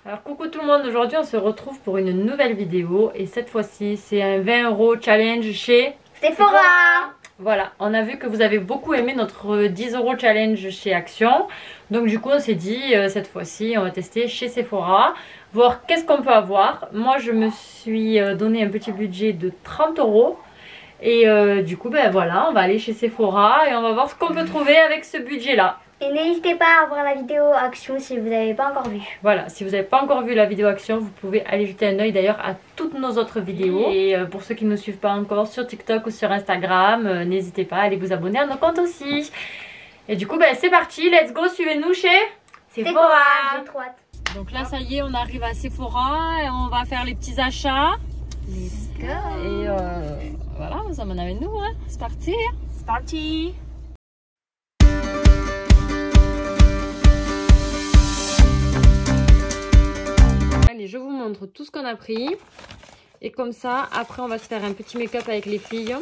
Alors coucou tout le monde, aujourd'hui on se retrouve pour une nouvelle vidéo et cette fois-ci c'est un 20 € challenge chez Sephora. Voilà, on a vu que vous avez beaucoup aimé notre 10 € challenge chez Action. Donc du coup on s'est dit cette fois-ci on va tester chez Sephora, voir qu'est-ce qu'on peut avoir. Moi je me suis donné un petit budget de 30 € et du coup ben voilà, on va aller chez Sephora et on va voir ce qu'on peut trouver avec ce budget là. Et n'hésitez pas à voir la vidéo Action si vous n'avez pas encore vu. Voilà, si vous n'avez pas encore vu la vidéo Action, vous pouvez aller jeter un oeil d'ailleurs à toutes nos autres vidéos. Et pour ceux qui ne nous suivent pas encore sur TikTok ou sur Instagram, n'hésitez pas à aller vous abonner à nos comptes aussi. Et du coup, ben, c'est parti, let's go, suivez-nous chez Sephora. J'ai trop hâte. Donc là, ça y est, on arrive à Sephora et on va faire les petits achats. Let's go. Et voilà, ça m'en avec nous, hein. C'est parti. C'est parti. Allez, je vous montre tout ce qu'on a pris. Et comme ça, après, on va se faire un petit make-up avec les filles.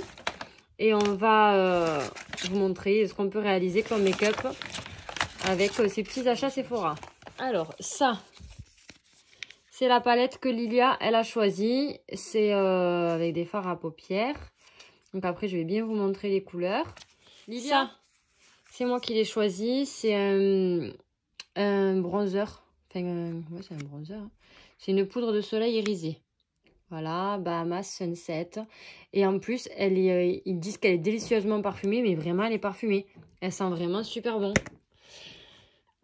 Et on va vous montrer ce qu'on peut réaliser comme make-up avec ces petits achats Sephora. Alors, ça, c'est la palette que Lilia, elle a choisie. C'est avec des fards à paupières. Donc après, je vais bien vous montrer les couleurs. Lilia, c'est moi qui l'ai choisi. C'est un bronzer. Enfin, ouais, c'est un bronzer. Hein. C'est une poudre de soleil irisée. Voilà, Bahamas Sunset. Et en plus, ils disent qu'elle est délicieusement parfumée, mais vraiment, elle est parfumée. Elle sent vraiment super bon.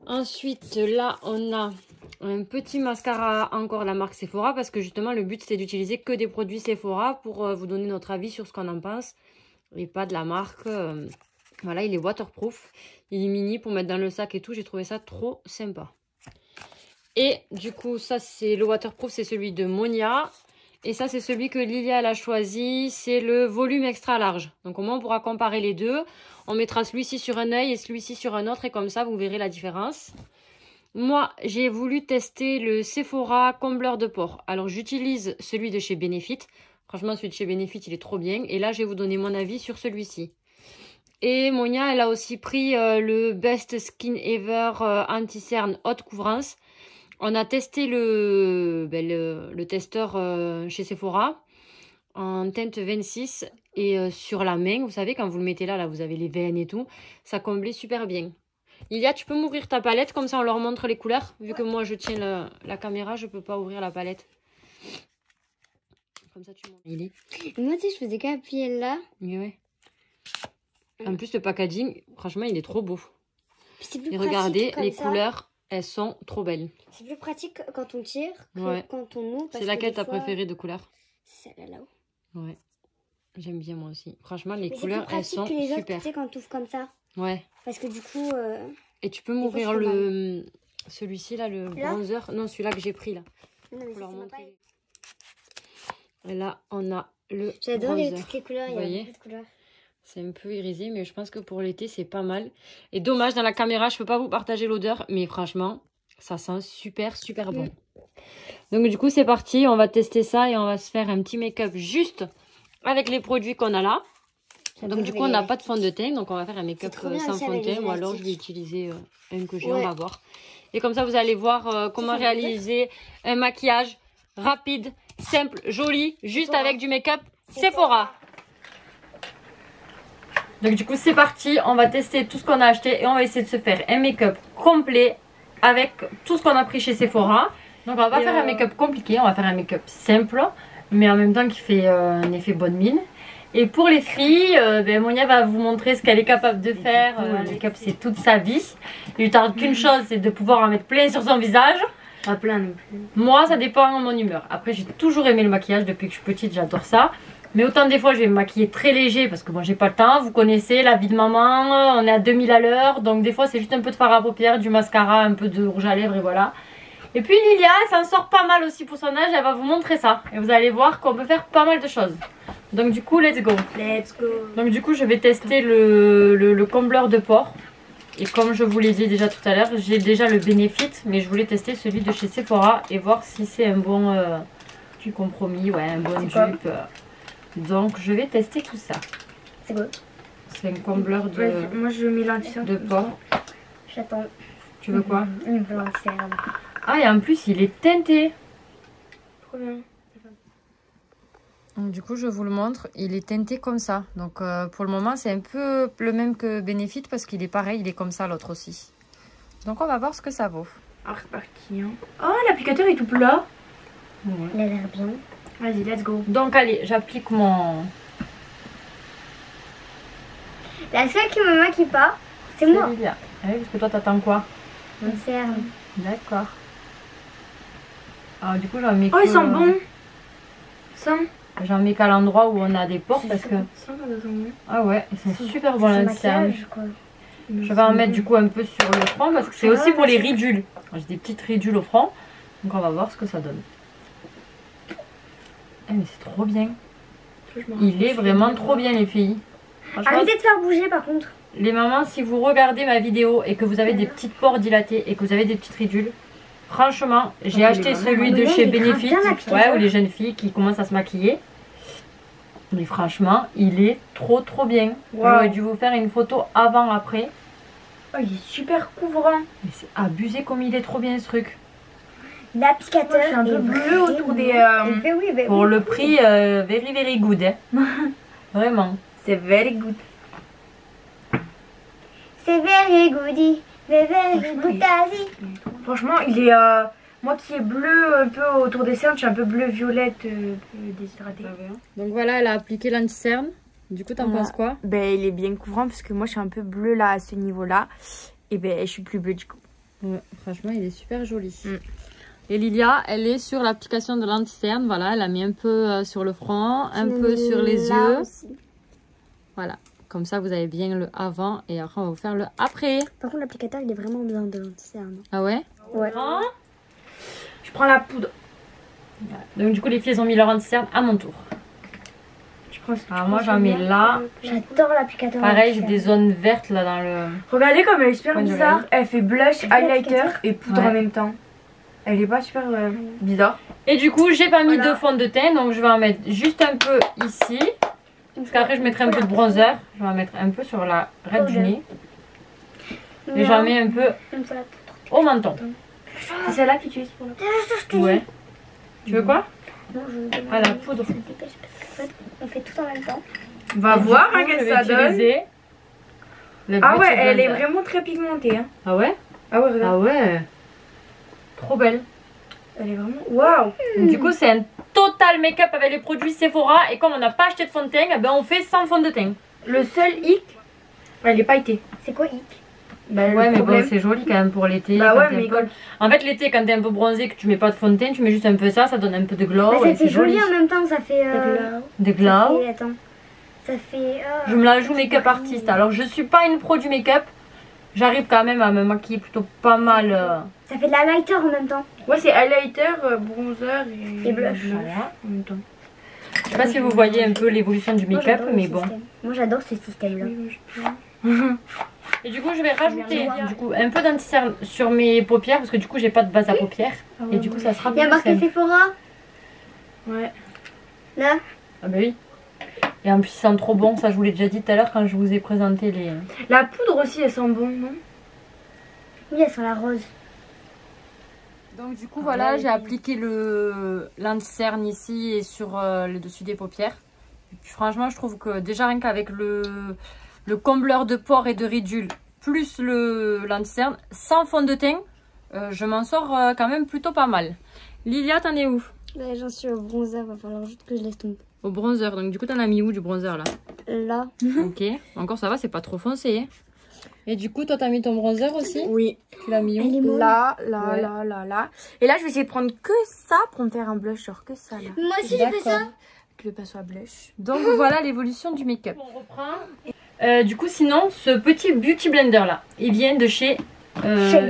Ensuite, là, on a un petit mascara, encore la marque Sephora, parce que justement, le but, c'était d'utiliser que des produits Sephora pour vous donner notre avis sur ce qu'on en pense. Et pas de la marque. Voilà, il est waterproof. Il est mini pour mettre dans le sac et tout. J'ai trouvé ça trop sympa. Et du coup, ça, c'est le waterproof, c'est celui de Monia. Et ça, c'est celui que Lilia elle a choisi. C'est le volume extra large. Donc, au moins, on pourra comparer les deux. On mettra celui-ci sur un œil et celui-ci sur un autre. Et comme ça, vous verrez la différence. Moi, j'ai voulu tester le Sephora combleur de pores. Alors, j'utilise celui de chez Benefit. Franchement, celui de chez Benefit, il est trop bien. Et là, je vais vous donner mon avis sur celui-ci. Et Monia, elle a aussi pris le Best Skin Ever Anti-Cerne Haute Couvrance. On a testé le testeur chez Sephora en teinte 26 et sur la main, vous savez, quand vous le mettez là, vous avez les veines et tout, ça comblait super bien. Lilia, tu peux m'ouvrir ta palette, comme ça on leur montre les couleurs. Vu que moi je tiens la caméra, je peux pas ouvrir la palette. Comme ça tu montres. Il est. Moi aussi, je faisais qu'appuyer là. Mais ouais. En plus, le packaging, franchement, il est trop beau. Et regardez, les couleurs, elles sont trop belles. C'est plus pratique quand on tire que ouais. quand on ouvre. C'est laquelle ta préférée de couleur? C'est celle-là là-haut. Ouais. J'aime bien moi aussi. Franchement, les couleurs, elles sont super. Autres, tu sais, quand tu ouvres comme ça. Ouais. Parce que du coup... Et tu peux m'ouvrir celui-ci là, le bronzer. Non, celui-là que j'ai pris là. Non, mais leur montrer. Et là, on a le J'adore bronzer. toutes les couleurs. Vous il y a voyez, beaucoup de couleurs. c'est un peu irisé, mais je pense que pour l'été, c'est pas mal. Et dommage, dans la caméra, je peux pas vous partager l'odeur. Mais franchement, ça sent super, super bon. Donc du coup, c'est parti. On va tester ça et on va se faire un petit make-up juste avec les produits qu'on a là. Donc du coup, on n'a pas de fond de teint. Donc on va faire un make-up sans fond de teint. Ou alors, je vais utiliser un que j'ai. On va voir. Et comme ça, vous allez voir comment réaliser un maquillage rapide, simple, joli, juste avec du make-up Sephora. Donc du coup, c'est parti. On va tester tout ce qu'on a acheté et on va essayer de se faire un make-up complet avec tout ce qu'on a pris chez Sephora. Donc on va pas faire un make-up compliqué, on va faire un make-up simple, mais en même temps qui fait un effet bonne mine. Et pour les filles, Monia va vous montrer ce qu'elle est capable de faire. Un make-up, c'est toute sa vie. Il lui tarde qu'une chose, c'est de pouvoir en mettre plein sur son visage. Pas plein non plus. Moi, ça dépend de mon humeur. Après, j'ai toujours aimé le maquillage depuis que je suis petite, j'adore ça. Mais autant des fois, je vais me maquiller très léger parce que bon, j'ai pas le temps. Vous connaissez la vie de maman, on est à 2000 à l'heure. Donc des fois, c'est juste un peu de fard à paupières, du mascara, un peu de rouge à lèvres et voilà. Et puis Lilia, elle s'en sort pas mal aussi pour son âge, elle va vous montrer ça. Et vous allez voir qu'on peut faire pas mal de choses. Donc du coup, let's go. Let's go. Donc du coup, je vais tester le combleur de pores. Et comme je vous l'ai dit déjà tout à l'heure, j'ai déjà le Benefit, mais je voulais tester celui de chez Sephora et voir si c'est un bon compromis, ouais, un bon dupe. Donc je vais tester tout ça. C'est beau. C'est un combleur de, moi je mets l'anti-cerne de pores. J'attends. Tu veux quoi? Une blanc cerne. Ah, et en plus, il est teinté. Trop bien. Donc, du coup, je vous le montre. Il est teinté comme ça. Donc, pour le moment, c'est un peu le même que Benefit parce qu'il est pareil. Il est comme ça, l'autre aussi. Donc, on va voir ce que ça vaut. Alors, c'est parti. Hein. Oh, l'applicateur est tout plat. Ouais. Il a l'air bien. Vas-y, let's go. Donc, allez, j'applique mon... La seule qui me maquille pas, c'est moi. Lilia. Ah oui, parce que toi, t'attends quoi? Mon cerne. D'accord. Alors, du coup, j'en mets Oh, ils sont bons. 100. J'en mets qu'à l'endroit où on a des pores parce que... 100 quand ils sont bons. Ah ouais, ils sont super bons C'est là, cerne. maquillage, quoi. Je vais en mettre du coup un peu sur le front parce que c'est aussi pour les ridules. J'ai des petites ridules au front. Donc on va voir ce que ça donne. Eh mais c'est trop bien. Il est vraiment trop bien les filles. Franchement, Arrêtez de faire bouger par contre. les mamans, si vous regardez ma vidéo et que vous avez des petites pores dilatés et que vous avez des petites ridules, franchement, j'ai acheté celui de chez Benefit, ouais, ou les jeunes filles qui commencent à se maquiller. Mais franchement, il est trop bien. J'aurais dû vous faire une photo avant-après. Oh, il est super couvrant. Mais c'est abusé comme il est trop bien ce truc. L'applicateur C'est un peu est bleu autour des... Il fait oui, mais Pour oui. le prix, very good. Hein. Vraiment. C'est very good. C'est very goody. Very good Asie. Franchement, il est... moi qui est bleu un peu autour des cernes, je suis un peu bleu-violette, un peu déshydratée. Donc voilà, elle a appliqué l'anti-cerne. Du coup, t'en penses quoi? Ben, il est bien couvrant parce que moi, je suis un peu bleu là, à ce niveau-là. Et ben, je suis plus bleue du coup. Ouais, franchement, il est super joli. Et Lilia, elle est sur l'application de l'anti-cerne. Voilà, elle a mis un peu sur le front, un peu sur les yeux. Aussi. Voilà, comme ça, vous avez bien le avant et après, on va vous faire le après. Par contre, l'applicateur, il est vraiment bien de l'anti-cerne. Ah ouais? Ouais. Je prends la poudre. Voilà. Donc du coup, les filles, elles ont mis leur anti-cerne à mon tour. Alors moi, j'en mets là. J'adore l'applicateur. Pareil, j'ai des zones vertes là dans le... Regardez comme elle est super Point de bizarre. l'œil. Elle fait blush, highlighter l'applicateur. et poudre Ouais. en même temps. Elle est pas super bizarre. Et du coup, j'ai pas mis Voilà. de fond de teint, donc je vais en mettre juste un peu ici. Parce qu'après, je mettrai un peu de bronzer. Je vais en mettre un peu sur la raide du nez. Et j'en mets un peu Une fois la poudre. au menton. C'est celle-là que tu utilises pour la Ouais. Tu veux quoi? Non, je me demande Ah, la poudre. si ça te dépêche parce qu'en fait, on fait tout en même temps. On va Et du voir coup, hein, je qu'est-ce que vais ça donne. utiliser le Ah ouais, Beauty elle est Blender. vraiment très pigmentée. Hein. Ah ouais? Ah ouais, regarde. Ah ouais. Trop belle. Elle est vraiment... Waouh. Donc, du coup, c'est un total make-up avec les produits Sephora. Et comme on n'a pas acheté de fond de teint, eh ben, on fait sans fond de teint. Le seul hic, elle est pailletée. C'est quoi hic? Bah, Ouais, le mais problème... bon, c'est joli quand même pour l'été. Bah quand ouais, t'es mais un peu- En fait, l'été, quand t'es un peu bronzé, que tu mets pas de fond de teint, tu mets juste un peu ça, ça donne un peu de glow. Bah, et ça fait c'est joli en même temps, ça fait... De ça glow. fait... Attends. Ça fait... Je me la joue make-up artiste. Alors, je suis pas une pro du make-up. J'arrive quand même à me maquiller plutôt pas mal. Ça fait de la lighter en même temps. Ouais, c'est highlighter, bronzer Et blush. Voilà. en même temps. Je sais pas si vous voyez un peu l'évolution du Moi, make-up, j'adore le mais bon. système. Moi, j'adore ce système-là. Et du coup, je vais rajouter du coup, un peu d'anti-cerne sur mes paupières parce que du coup, j'ai pas de base à paupières. Et du coup, ça sera Il y a plus marqué simple. Sephora. Ouais. Là. Ah bah oui. Et en plus, ils sentent trop bon. Ça, je vous l'ai déjà dit tout à l'heure quand je vous ai présenté les... La poudre aussi, elle sent bon, non? Oui, elles sont la rose. Donc du coup, voilà, j'ai appliqué l'anti-cerne ici et sur le dessus des paupières. Et puis, franchement, je trouve que déjà rien qu'avec le combleur de pores et de ridules, plus l'anti-cerne, sans fond de teint, je m'en sors quand même plutôt pas mal. Lilia, t'en es où? Là, j'en suis au bronzer, va falloir juste que je laisse tomber. Au bronzer. Donc du coup, t'en as mis où du bronzer là? Là. Ok. Encore ça va, c'est pas trop foncé. Hein. Et du coup, toi, t'as mis ton bronzer aussi? Oui. Tu l'as mis où? Elle est molle. Là, Ouais. là. Et là, je vais essayer de prendre que ça pour me faire un blush, genre que ça, là. Moi aussi, j'ai fait ça. Que le pinceau soit blush. Donc voilà l'évolution du make-up. On reprend. Du coup, sinon, ce petit Beauty Blender là, il vient de chez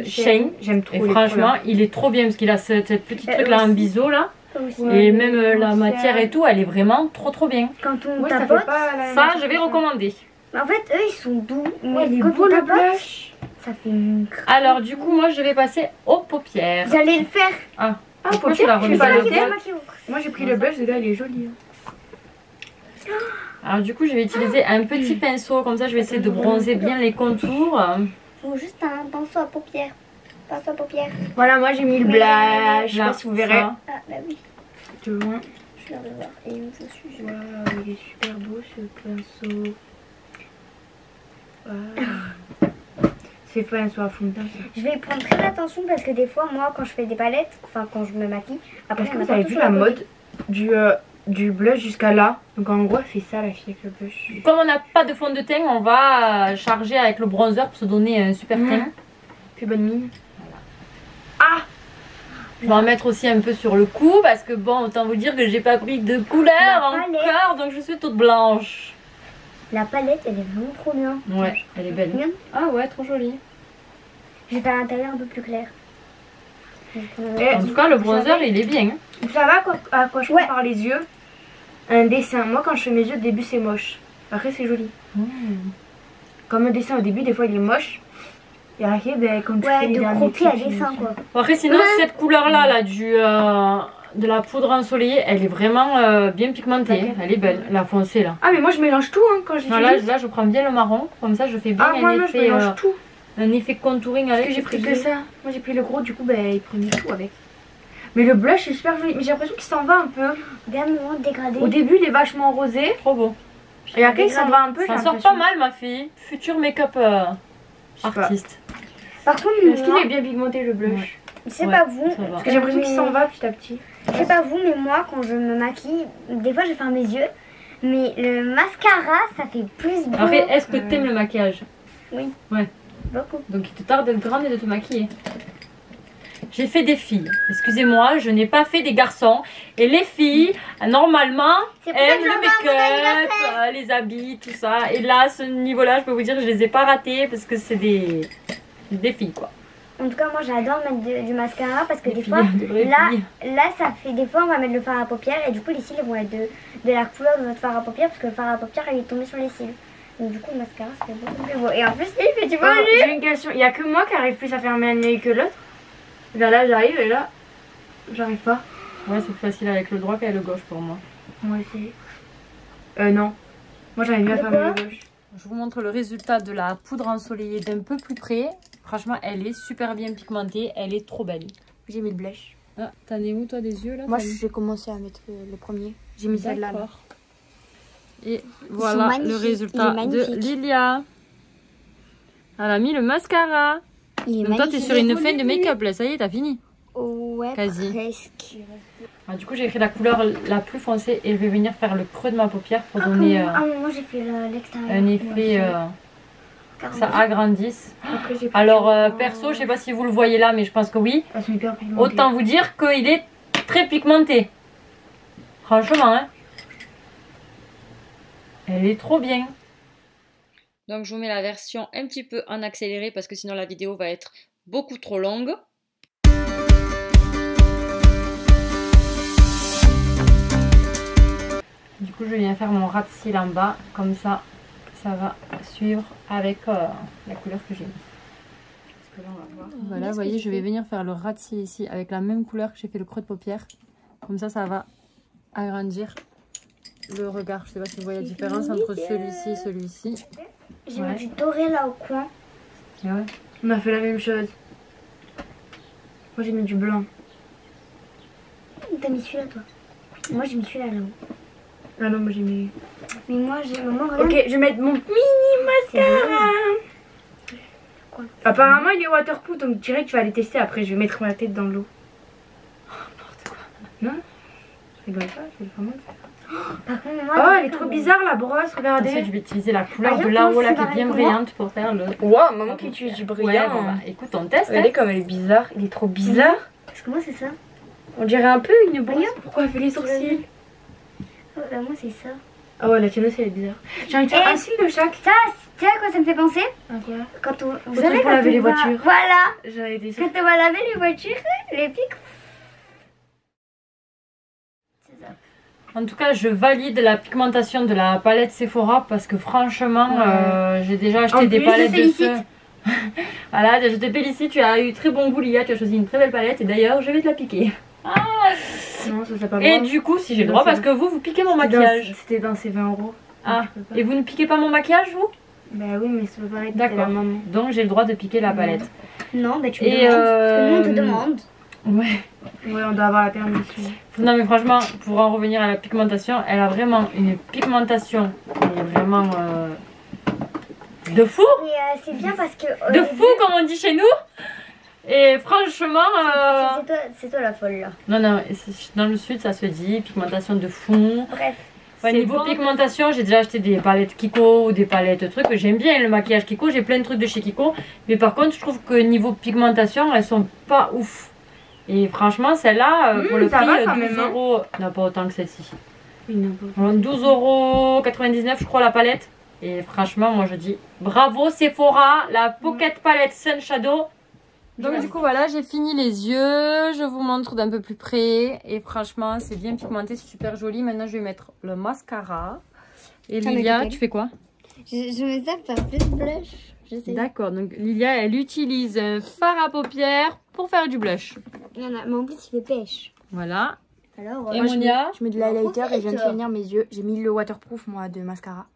Shane. J'aime trop. Et les franchement, couleurs. il est trop bien parce qu'il a ce petit truc là en biseau là. Aussi. Ouais, Et mais même la bon, matière et tout, elle est vraiment trop bien. Quand on Ouais, ça tapote, fait pas la Ça, je vais recommander. en fait, eux, ils sont doux. Mais Ouais, il est quand beau on le tapote, blush. ça fait une... Alors du coup, moi, je vais passer aux paupières. J'allais le faire. Ah, Ah, pourquoi paupières, tu l'as je remis fais pas dans le la thème. boîte? Moi, j'ai pris le blush, le gars, il est joli. Alors du coup, je vais utiliser un petit pinceau, comme ça, je vais essayer de bronzer bien les contours. Faut juste un pinceau à paupières. Pinceau à paupières. Voilà, moi j'ai mis le blush. Je sais Là, pas si vous verrez. ça. Ah, bah oui. De loin. Je viens de voir. Et il me faut celui-là. Waouh, il est super beau ce pinceau. Waouh. C'est pinceau à fond de teint. Je vais y prendre très attention parce que des fois, moi, quand je fais des palettes, enfin quand je me maquille, après, Est-ce que on a vous pas avez vu toujours la côté. mode du blush jusqu'à là? Donc en gros, elle fait ça la fille avec le blush. Comme on n'a pas de fond de teint, on va charger avec le bronzer pour se donner un super teint. Fais bonne mine. Je vais en mettre aussi un peu sur le cou parce que bon, autant vous dire que j'ai pas pris de couleur La encore, donc je suis toute blanche. La palette, elle est vraiment trop bien. Ouais, elle est belle. Regarde, Ah ouais, trop jolie. je vais faire l'intérieur un peu plus clair. En tout cas, le bronzer, il est bien. Vous savez à quoi je Ouais. compare les yeux? Un dessin. Moi, quand je fais mes yeux, au début, c'est moche. Après, c'est joli. Comme un dessin, au début, des fois, il est moche. Et après, ben, quand tu fais Ouais, les de derniers croquis à trucs, dessin, tu- quoi. Après, sinon, cette couleur-là, là, de la poudre ensoleillée, elle est vraiment bien pigmentée. Laquelle? Elle est belle, la foncée, là. Ah, mais moi, je mélange tout hein, quand j'utilise. Là, je prends bien le marron, comme ça, je fais bien Ah, moi, non, je mélange tout. un effet contouring Parce avec. que j'ai pris que ça. Moi, j'ai pris le gros, du coup, ben, il prenait tout avec. Mais le blush est super joli. Mais j'ai l'impression qu'il s'en va un peu. Regarde mon dégradé. Au début, il est vachement rosé. Trop beau. Et après, il s'en va un peu. Ça j'ai sort l'impression. pas mal, ma fille. Futur make-up Je sais pas. artiste. Par contre, Est-ce qu'il moi, est bien pigmenté le blush? c'est Ouais, pas vous. ça va. Parce que j'ai l'impression qu'il s'en va petit à petit. Je sais pas vous, mais moi, quand je me maquille, des fois, je ferme mes yeux. Mais le mascara, ça fait plus beau. Après, est-ce que t'aimes le maquillage? Beaucoup. Donc il te tarde d'être grande et de te maquiller. J'ai fait des filles. Excusez-moi, je n'ai pas fait des garçons. Et les filles, normalement, C'est pour ça aiment que le j'en veux à mon make-up, les habits, tout ça. Et là, à ce niveau-là, je peux vous dire que je les ai pas ratés parce que c'est des filles, quoi. En tout cas, moi, j'adore mettre du mascara parce que des filles, fois, des vraies là, filles. là, ça fait des fois, on va mettre le fard à paupières et du coup, les cils vont être de la couleur de notre fard à paupières parce que le fard à paupières, il est tombé sur les cils. Donc du coup, le mascara, ça fait beaucoup plus beau. Et en plus, il fait du Ah, volume. j'ai une question. Il y a que moi qui arrive plus à fermer un œil que l'autre. Là, j'arrive et là, j'arrive pas. Ouais, c'est plus facile avec le droit qu'avec le gauche pour moi. Moi aussi. Non. Moi, j'arrive mieux à De fermer quoi le gauche. Je vous montre le résultat de la poudre ensoleillée d'un peu plus près. Franchement, elle est super bien pigmentée. Elle est trop belle. J'ai mis le blush. Ah, t'en es où toi des yeux là? Moi, j'ai commencé à mettre le premier. J'ai mis celle-là. Là. D'accord. Et voilà magnifiques. le Il résultat est de magnifique. Lilia. Elle a mis le mascara. Il est Donc toi, t'es magnifique. sur une fin de make-up là. Ça y est, t'as fini. Ouais, Quasi. presque. Ah, du coup, j'ai pris la couleur la plus foncée et je vais venir faire le creux de ma paupière pour Ah, donner moi, j'ai fait l'extérieur. un effet, Carrément. ça agrandisse. Après, j'ai pris Alors le- perso, je sais pas si vous le voyez là, mais je pense que oui. Elles sont hyper pigmentées. Autant vous dire qu'il est très pigmenté. Franchement, hein. Elle est trop bien. Donc je vous mets la version un petit peu en accéléré parce que sinon la vidéo va être beaucoup trop longue. Du coup, je viens faire mon ras de cils en bas, comme ça, ça va suivre avec la couleur que j'ai mis. Parce que là, on va voir. Voilà, vous voyez, je vais venir faire le ras de cils ici avec la même couleur que j'ai fait le creux de paupière. Comme ça, ça va agrandir le regard. Je sais pas si vous voyez la différence entre celui-ci et celui-ci. J'ai Ouais. mis du doré là au coin. Ouais. On a fait la même chose. Moi, j'ai mis du blanc. T'as mis celui-là, toi. Moi, j'ai mis celui-là là-haut. Ah non, moi, j'ai mis... Mais moi, j'ai maman, regarde. Ok, je vais mettre mon mini mascara. Quoi? Apparemment, il est waterproof, donc direct, tu vas aller tester. Après, je vais mettre ma tête dans l'eau. N'importe quoi. Non, je rigole pas, je vais vraiment le faire. Par contre, moi, Oh, elle est trop bizarre, la brosse, Ensuite, regardez. je vais utiliser la couleur Ah, de regarde là-haut là comment qui est c'est bien pareil que moi. brillante pour faire le. Wow, maman qui utilise du Ouais, brillant. bon, bah, écoute, on teste. Regardez comme elle est bizarre. Il est trop bizarre. Parce que moi, c'est ça. On dirait un peu une brosse. Regarde. Pourquoi elle fait les sourcils? Oh, bah, moi, c'est ça. Ah ouais, la tienne aussi, elle est bizarre. J'ai envie de faire Et- un cil de chaque. Ça, tu sais à quoi ça me fait penser? Quoi? Quand on. Vous Faut savez, pour quand laver on les va- voitures. Voilà. J'avais des Quand on va laver les voitures, les pics. C'est ça. En tout cas, je valide la pigmentation de la palette Sephora parce que franchement, j'ai déjà acheté En des plus, palettes je de félicite. ce. Voilà, je te félicite, tu as eu très bon goût, Lia, tu as choisi une très belle palette et d'ailleurs, je vais te la piquer. Non, ça c'est pas Et bon. du coup, si j'ai le Non, droit, c'est parce que vous piquez mon C'était maquillage. C'était dans ces 20 euros. Ah, Donc, je peux pas. et vous ne piquez pas mon maquillage, vous? Bah oui, mais ça peut paraître la D'accord. maman. Donc j'ai le droit de piquer la palette. Non, bah tu me Et, demandes. Parce que nous, on te demande. Ouais. Ouais, on doit avoir la permission. Non mais franchement, pour en revenir à la pigmentation, elle a vraiment une pigmentation qui est vraiment de fou. Mais c'est bien parce que. De fou comme on dit chez nous. Et franchement... C'est toi la folle là. Non, dans le sud ça se dit pigmentation de fond. Bref. Ouais, niveau pigmentation, j'ai déjà acheté des palettes Kiko ou des palettes trucs. J'aime bien le maquillage Kiko, j'ai plein de trucs de chez Kiko. Mais par contre, je trouve que niveau pigmentation, elles sont pas ouf. Et franchement, celle-là, pour le ça prix, va quand 12 même, hein. euros, non pas autant que celle-ci. Oui, non, 12,99 € je crois la palette. Et franchement, moi je dis bravo Sephora, la Pocket Palette Sun Shadow. Donc du coup voilà, j'ai fini les yeux, je vous montre d'un peu plus près. Et franchement, c'est bien pigmenté, c'est super joli. Maintenant, je vais mettre le mascara. Et Lilia, tu fais quoi? Je mets ça pour faire plus de blush. D'accord, donc Lilia, elle utilise un fard à paupières pour faire du blush. Non, mais en plus, il fait pêche. Voilà. Alors, Et Monia, Je mets de l'highlighter et je viens de finir mes yeux. J'ai mis le waterproof, moi, de mascara.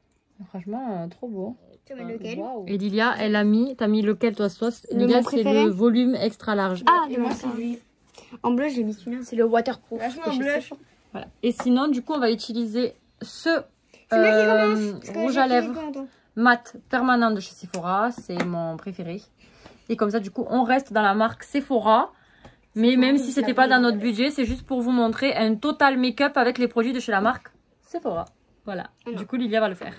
franchement, trop beau. tu mets lequel? Et Lilia, elle a mis, t'as mis lequel toi, sauce? Le Lilia, mon c'est préféré. le volume extra large. Ah, Et moi, c'est lui. En bleu, j'ai mis celui-là. C'est le waterproof. Vachement blush. Voilà. Et sinon, du coup, on va utiliser ce C'est moi qui commence. parce que rouge j'ai à fini lèvres quand, attends. mat permanent de chez Sephora. C'est mon préféré. Et comme ça, du coup, on reste dans la marque Sephora. Mais même si c'était pas dans notre budget, c'est juste pour vous montrer un total make-up avec les produits de chez la marque Sephora. Voilà. Du coup, Lilia va le faire.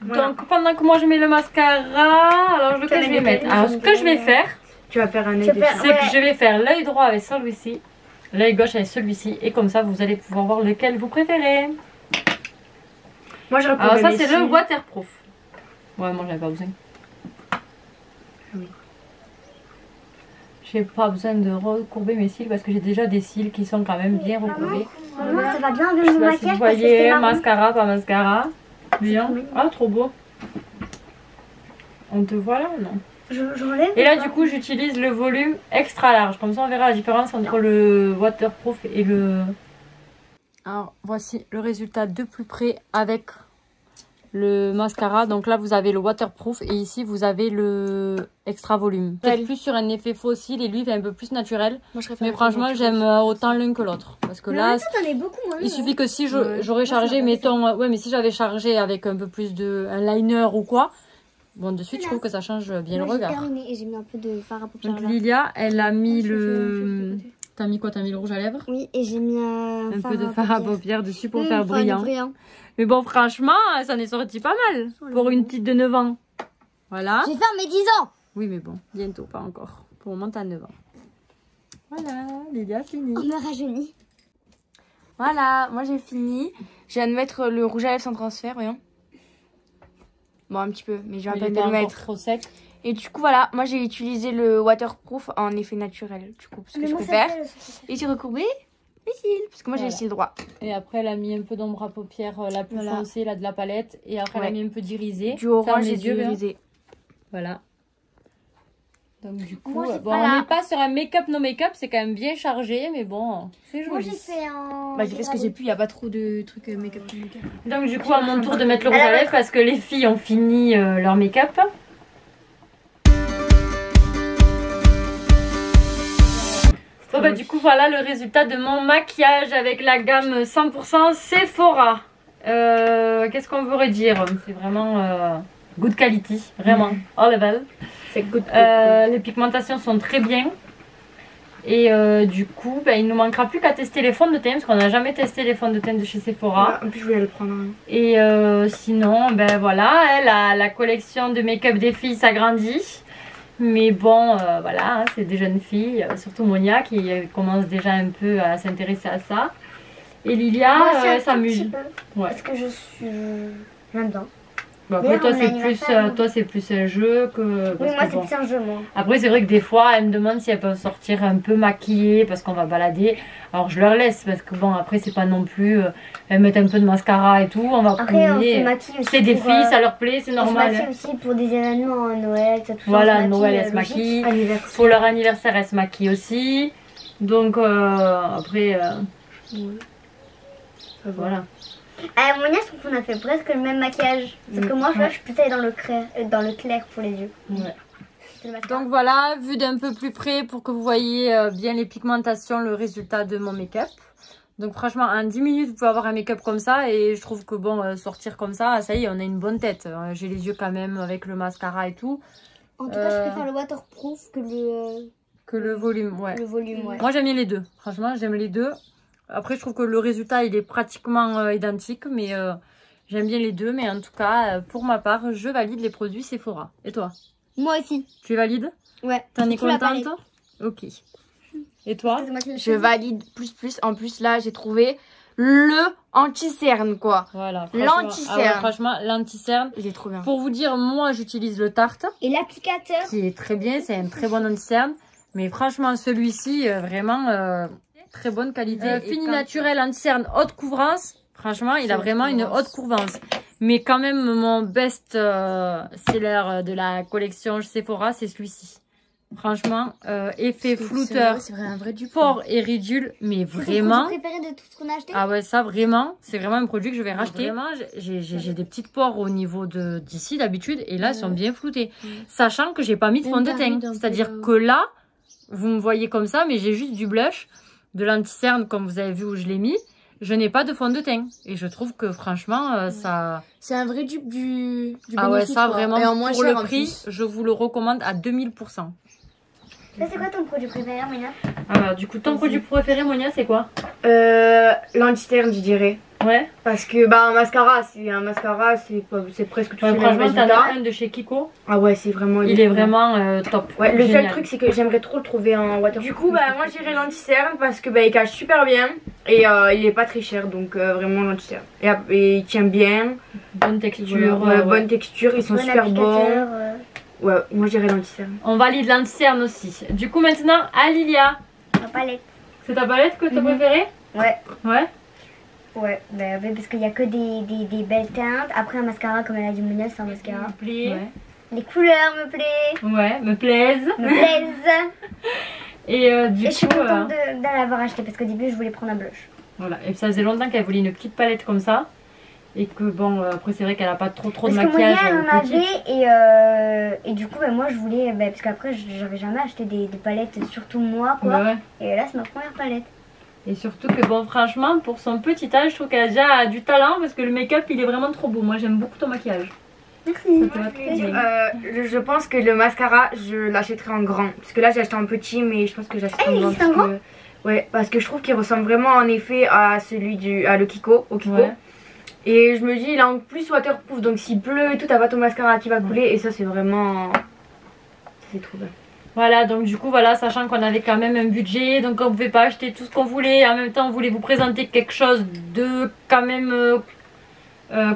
Voilà. Donc, pendant que moi je mets le mascara, alors lequel je vais mettre? Alors, ce que je vais faire, Tu vas faire un œil Tu vas faire- c'est Ouais. que je vais faire l'œil droit avec celui-ci, l'œil gauche avec celui-ci. Et comme ça, vous allez pouvoir voir lequel vous préférez. Moi, je Alors, ça, c'est le waterproof. Ouais, moi, j'avais pas besoin. Oui. J'ai pas besoin de recourber mes cils parce que j'ai déjà des cils qui sont quand même bien recourbés. Maman, ça va bien Je avec sais mon pas si vous maquillage parce que voyez, c'est marron. mascara, pas mascara. Bien. Ah, trop beau. On te voit là ou non? J'enlève. Et là, ou pas du coup, j'utilise le volume extra large. Comme ça, on verra la différence entre le waterproof et le... Alors, voici le résultat de plus près avec le mascara. Donc là, vous avez le waterproof et ici, vous avez le extra volume. Peut-être plus sur un effet faux cils et lui, il est un peu plus naturel. Moi, je Mais franchement, j'aime autant l'un que l'autre. Parce que Mais là, en même temps, t'en es beaucoup moins. il suffit que si Ouais. j'aurais chargé, mettons... Ouais, mais si j'avais chargé avec un peu plus de... un liner ou quoi... Bon, de suite, je trouve que ça change bien le Moi, j'ai regard. terminé et j'ai mis un peu de fard à paupières Donc là. Lilia, elle a mis Je fais le... de côté. T'as mis quoi? T'as mis le rouge à lèvres? Oui, et j'ai mis Un peu de fard à paupières dessus pour faire brillant. Mais bon, franchement, ça en est sorti pas mal pour une petite de 9 ans. Voilà. J'ai fait mes 10 ans. Oui, mais bon, bientôt, pas encore. Pour le moment, t'as 9 ans. Voilà, Lilia fini. On me rajeunit. Voilà, moi j'ai fini. Je viens de mettre le rouge à lèvres sans transfert, voyons. Bon, un petit peu, mais je vais à Il peine était de le encore mettre. trop sec. Et du coup, voilà, moi j'ai utilisé le waterproof en effet naturel, du coup, parce que je préfère. Et j'ai recourbé les cils, parce que moi j'ai les Voilà. cils droits. Et après, elle a mis un peu d'ombre à paupières, la plus Voilà. foncée, là, de la palette. Et après, elle a Ouais. mis un peu d'irisé. Du orange Ferme et les du yeux, Léa. irisé. Voilà. Donc du coup, Moi, j'ai bon, pas on la- n'est pas sur un make-up, no make-up, c'est quand même bien chargé, mais bon, c'est Moi, joli. j'ai fait un. Bah, j'ai fait ce que j'ai pu, il n'y a pas trop de trucs make-up. Donc du coup, à mon tour de mettre le rouge à lèvres parce que les filles ont fini leur make-up. Bon bah du coup voilà le résultat de mon maquillage avec la gamme 100% Sephora. Qu'est-ce qu'on veut dire? C'est vraiment good quality, vraiment, all level. C'est good. Les pigmentations sont très bien. Et du coup, bah, il ne nous manquera plus qu'à tester les fonds de teint parce qu'on n'a jamais testé les fonds de teint de chez Sephora. En plus, je voulais le prendre. Hein. Et sinon, ben voilà, la collection de make-up des filles s'agrandit. Mais bon, voilà, hein, c'est des jeunes filles, surtout Monia qui commence déjà un peu à s'intéresser à ça. Et Lilia s'amuse. Ouais. Parce que je suis là-dedans. Bon, après, D'ailleurs, toi, mon c'est plus, anniversaire, toi, c'est plus un jeu que. Oui, parce moi, que bon. c'est plus un jeu, moi. Après, c'est vrai que des fois, elles me demandent si elles peuvent sortir un peu maquillées parce qu'on va balader. Alors, je leur laisse parce que bon, après, c'est pas non plus. Elles mettent un peu de mascara et tout. On va Après, on se fouiller. maquille aussi. C'est des pour, filles, ça leur plaît, c'est on se normal. maquille aussi pour des événements, Noël, tout ça. Voilà, on se Noël, elles se logique. maquillent. Anniversaire. Pour leur anniversaire, elles se maquillent aussi. Donc, après, voilà. Monia, je trouve qu'on a fait presque le même maquillage. Sauf que moi, je suis plus allée dans le clair pour les yeux. Ouais. c'est le mascara. Donc voilà, vu d'un peu plus près pour que vous voyez bien les pigmentations, le résultat de mon make-up. Donc franchement, en 10 minutes, vous pouvez avoir un make-up comme ça. Et je trouve que bon, sortir comme ça y est, on a une bonne tête. J'ai les yeux quand même avec le mascara et tout. En tout cas, je préfère le waterproof que le volume, ouais. le volume, ouais. Moi, j'aime bien les deux. Franchement, j'aime les deux. Après, je trouve que le résultat, il est pratiquement identique. Mais j'aime bien les deux. Mais en tout cas, pour ma part, je valide les produits Sephora. Et toi? Moi aussi. Tu valides? Ouais. T'en es Surtout la contente? palette. Ok. Et toi? C'est moi qui l'ai Je choisi. valide plus. En plus, là, j'ai trouvé le anti-cerne, quoi. Voilà. L'anti-cerne. Ah ouais, franchement, l'anti-cerne. Il est trop bien. Pour vous dire, moi, j'utilise le Tarte, Et l'applicateur. qui est très bien. C'est un très bon anti-cerne. Mais franchement, celui-ci, vraiment, très bonne qualité. Fini naturel, anti-cerne, haute couvrance. Franchement, il a vraiment une haute couvrance. Mais quand même, mon best seller de la collection Sephora, c'est celui-ci. Franchement, effet flouteur, C'est vrai, un vrai dupe. fort et ridule, mais C'est ton vraiment. produit préféré de tout ce qu'on a acheté? Ah ouais, ça vraiment, c'est vraiment un produit que je vais racheter. Vraiment, j'ai des petites pores au niveau d'ici d'habitude et là, elles sont bien floutées. Sachant que j'ai pas mis de fond de teint. C'est-à-dire que là, vous me voyez comme ça, mais j'ai juste du blush, de l'anti-cerne comme vous avez vu où je l'ai mis. Je n'ai pas de fond de teint. Et je trouve que franchement, ça... C'est un vrai dupe du Ah ouais, bénéfice, ça quoi. vraiment, Et en moins pour cher, le en prix, plus. je vous le recommande à 2000%. Ça, c'est quoi ton produit préféré, Monia? Alors, du coup, ton produit préféré, Monia, c'est quoi? L'anti-cerne, je dirais. Ouais. Parce que, bah, un mascara, c'est presque tout Ouais, le même franchement, t'en résultat. as un de chez Kiko. Ah ouais, c'est vraiment... Il est vraiment top. Ouais, le seul Génial. truc, c'est que j'aimerais trop le trouver en waterproof. Du coup, bah, moi, je dirais l'anti-cerne parce que, bah, il cache super bien. Et il est pas très cher, donc vraiment l'anti-cerne. Et il tient bien. Bonne texture. Voilà, ouais. bonne texture, ils sont Bon super bons. applicateur, Ouais, moi, je dirais l'anti-cerne. On valide l'anti-cerne aussi. Du coup, maintenant, à Lilia. la palette. C'est ta palette que t'as préférée? Ouais. Ouais. Ouais, bah, ouais, parce qu'il y a que des belles teintes. Après, un mascara, comme elle a dit Monia, c'est un mascara. Me plaît. Ouais. Les couleurs me plaisent. Ouais, me plaise. Me plaisent. Et du Et je suis coup, contente d'en avoir acheté parce qu'au début, je voulais prendre un blush. voilà. Et ça faisait longtemps qu'elle voulait une petite palette comme ça. Et que bon, après, c'est vrai qu'elle a pas trop de Parce que maquillage. Monia, elle en petite. avait et du coup, bah, moi, je voulais. Bah, parce qu'après, j'avais jamais acheté des palettes, surtout moi, quoi. Ouais. Et là, c'est ma première palette. Et surtout que bon, franchement, pour son petit âge, je trouve qu'elle a déjà du talent parce que le make-up, il est vraiment trop beau. Moi, j'aime beaucoup ton maquillage. Merci. Ça te va très bien. Je pense que le mascara, je l'achèterai en grand. Parce que là, j'ai acheté en petit, mais je pense que j'achèterai en grand. existe en parce que- Ouais, parce que je trouve qu'il ressemble vraiment en effet à celui à le Kiko, au Kiko. Ouais. Et je me dis, il est en plus waterproof, donc s'il pleut et tout, t'as pas ton mascara qui va couler. Et ça, c'est vraiment... C'est trop bien. Voilà, donc du coup, voilà, sachant qu'on avait quand même un budget, donc on pouvait pas acheter tout ce qu'on voulait. En même temps, on voulait vous présenter quelque chose de quand même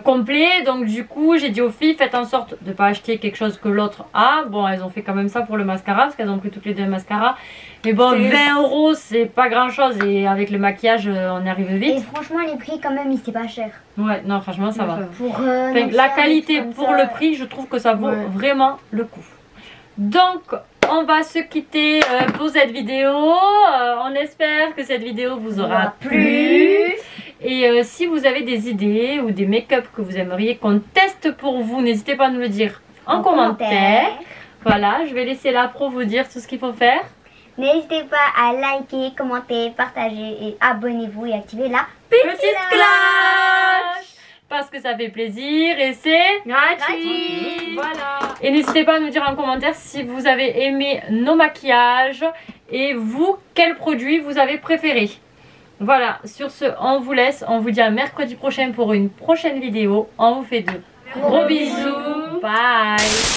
complet. Donc du coup, j'ai dit aux filles, faites en sorte de pas acheter quelque chose que l'autre a. Bon, elles ont fait quand même ça pour le mascara, parce qu'elles ont pris toutes les deux un mascara. Mais bon, 20 €, c'est pas grand chose. Et avec le maquillage, on arrive Et vite. franchement, les prix, quand même, c'était pas cher. Ouais, non, franchement, ça va. Pour Enfin, la qualité pour le prix, je trouve que ça vaut vraiment le coup. Donc, on va se quitter pour cette vidéo. On espère que cette vidéo vous aura plu. Et si vous avez des idées ou des make-up que vous aimeriez qu'on teste pour vous, n'hésitez pas à nous le dire en commentaire. Voilà, je vais laisser la pro vous dire tout ce qu'il faut faire. N'hésitez pas à liker, commenter, partager et abonnez-vous et activez la Petite cloche parce que ça fait plaisir et c'est Gratuit. Voilà. Et n'hésitez pas à nous dire en commentaire si vous avez aimé nos maquillages et vous, quel produit vous avez préféré. Voilà, sur ce, on vous laisse. On vous dit à mercredi prochain pour une prochaine vidéo. On vous fait de gros bisous. Bye.